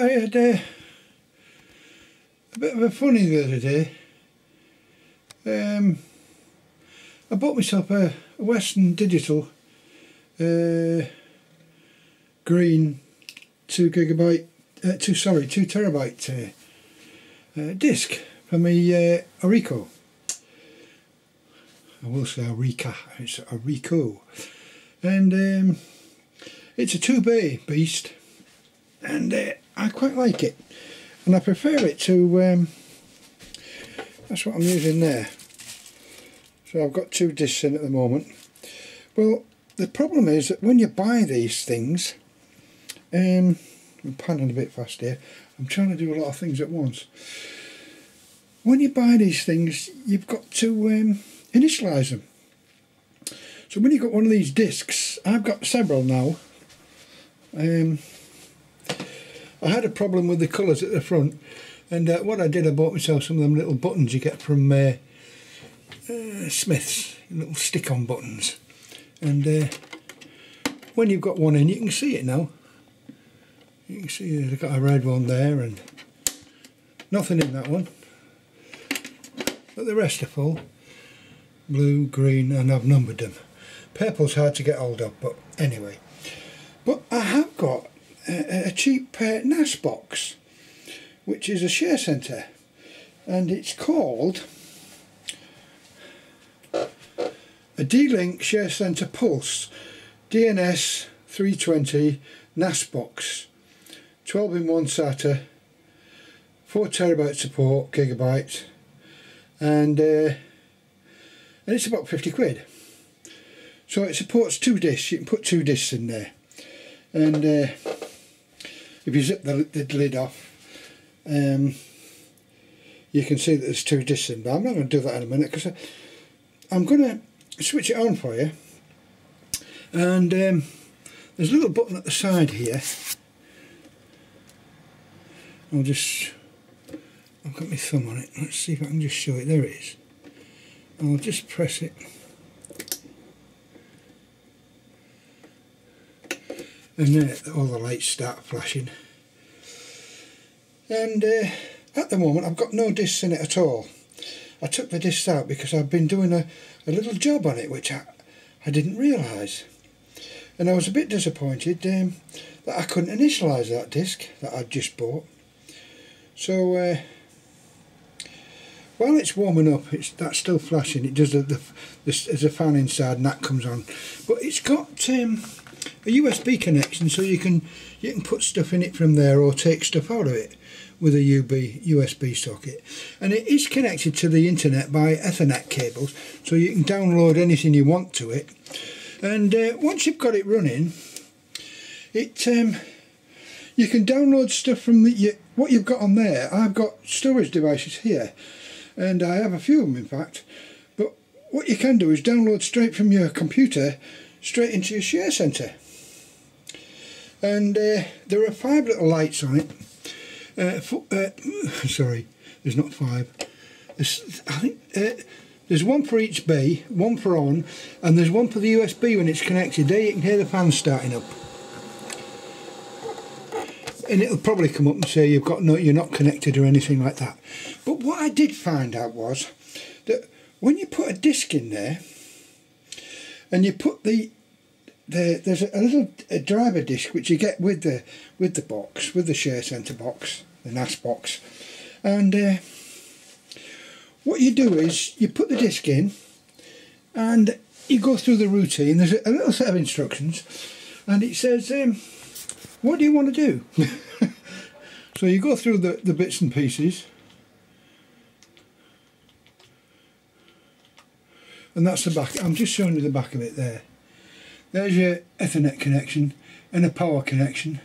I had a bit of a funny the other day. I bought myself a Western Digital green 2 terabyte disc for my Orico. I will say Orica, it's Orico, and it's a 2-bay beast, and I quite like it, and I prefer it to that's what I'm using there. So I've got 2 discs in at the moment. Well, the problem is that when you buy these things, I'm panning a bit fast here, I'm trying to do a lot of things at once. When you buy these things, you've got to initialise them. So when you've got one of these discs, I've got several now. I had a problem with the colours at the front, and what I did, I bought myself some of them little buttons you get from Smith's, little stick-on buttons, and when you've got one in, you can see it now. You can see they've got a red one there and nothing in that one, but the rest are full. Blue, green, and I've numbered them. Purple's hard to get hold of, but anyway. But I have got a cheap NAS box, which is a share centre, and it's called a D-Link Share Centre Pulse DNS 320 NAS box, 12-in-1 SATA, 4 terabyte support, gigabyte, and it's about 50 quid. So it supports 2 discs. You can put 2 discs in there, and if you zip the lid off, you can see that there's 2 discs in. But I'm not going to do that in a minute, because I'm going to switch it on for you. And there's a little button at the side here. I've got my thumb on it. Let's see if I can just show it. There it is. I'll just press it, and then all the lights start flashing. And at the moment I've got no discs in it at all. I took the discs out because I've been doing a little job on it which I didn't realise, and I was a bit disappointed that I couldn't initialise that disc that I'd just bought. So while it's warming up, that's still flashing. It does there's a fan inside, and that comes on. But it's got a USB connection, so you can put stuff in it from there, or take stuff out of it with a USB socket. And it is connected to the internet by Ethernet cables, so you can download anything you want to it. And once you've got it running, you can download stuff from what you've got on there. I've got storage devices here, and I have a few of them in fact, but what you can do is download straight from your computer straight into your share centre. And there are 5 little lights on it. Sorry, there's not 5. I think there's one for each bay, one for on, and there's one for the USB when it's connected. There you can hear the fans starting up, and it'll probably come up and say you're not connected or anything like that. But what I did find out was that when you put a disc in there, and you put there's a little driver disc which you get with the box, with the share centre box, the NAS box, and what you do is you put the disc in and you go through the routine. There's a little set of instructions, and it says what do you want to do? So you go through the bits and pieces, and that's the back. I'm just showing you the back of it there. There's your Ethernet connection and a power connection,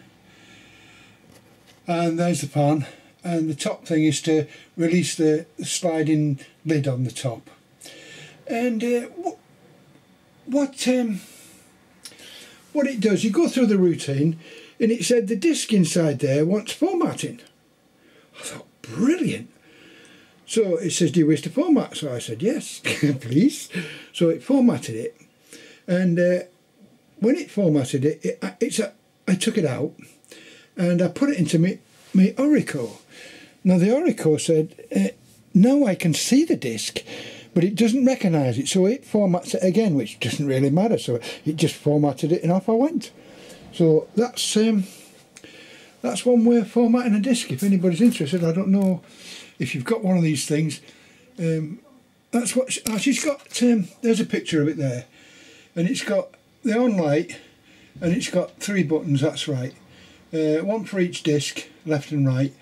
and there's the fan, and the top thing is to release the sliding lid on the top. And what it does, you go through the routine, and it said the disc inside there wants formatting. I thought, brilliant. So it says, do you wish to format? So I said, yes, please. So it formatted it, and when it formatted it, I took it out and I put it into my Orico. Now the Orico said, now I can see the disc, but it doesn't recognise it, so it formats it again, which doesn't really matter. So it just formatted it and off I went. So that's one way of formatting a disc. If anybody's interested, I don't know if you've got one of these things. That's what she's got. There's a picture of it there, and it's got the on light, and it's got 3 buttons. That's right, one for each disc, left and right.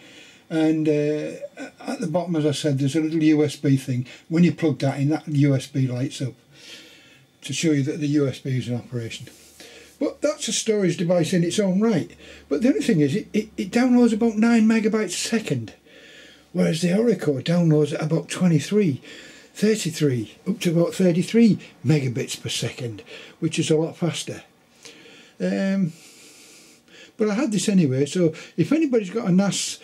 And at the bottom, as I said, there's a little USB thing. When you plug that in, that USB lights up to show you that the USB is in operation. But that's a storage device in its own right. But the only thing is, it downloads about 9 megabytes a second, whereas the Orico downloads at about 23, 33, up to about 33 megabits per second, which is a lot faster. But I had this anyway, so if anybody's got a NAS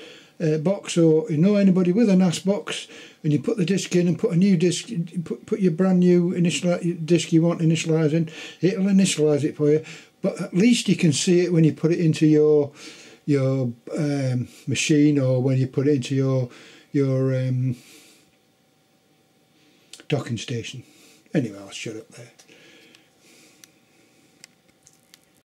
box, or you know anybody with a NAS box, and you put the disc in and put a new disc, put your brand new disc you want initialising, it'll initialise it for you. But at least you can see it when you put it into your machine, or when you put it into your docking station. Anyway, I'll shut up there.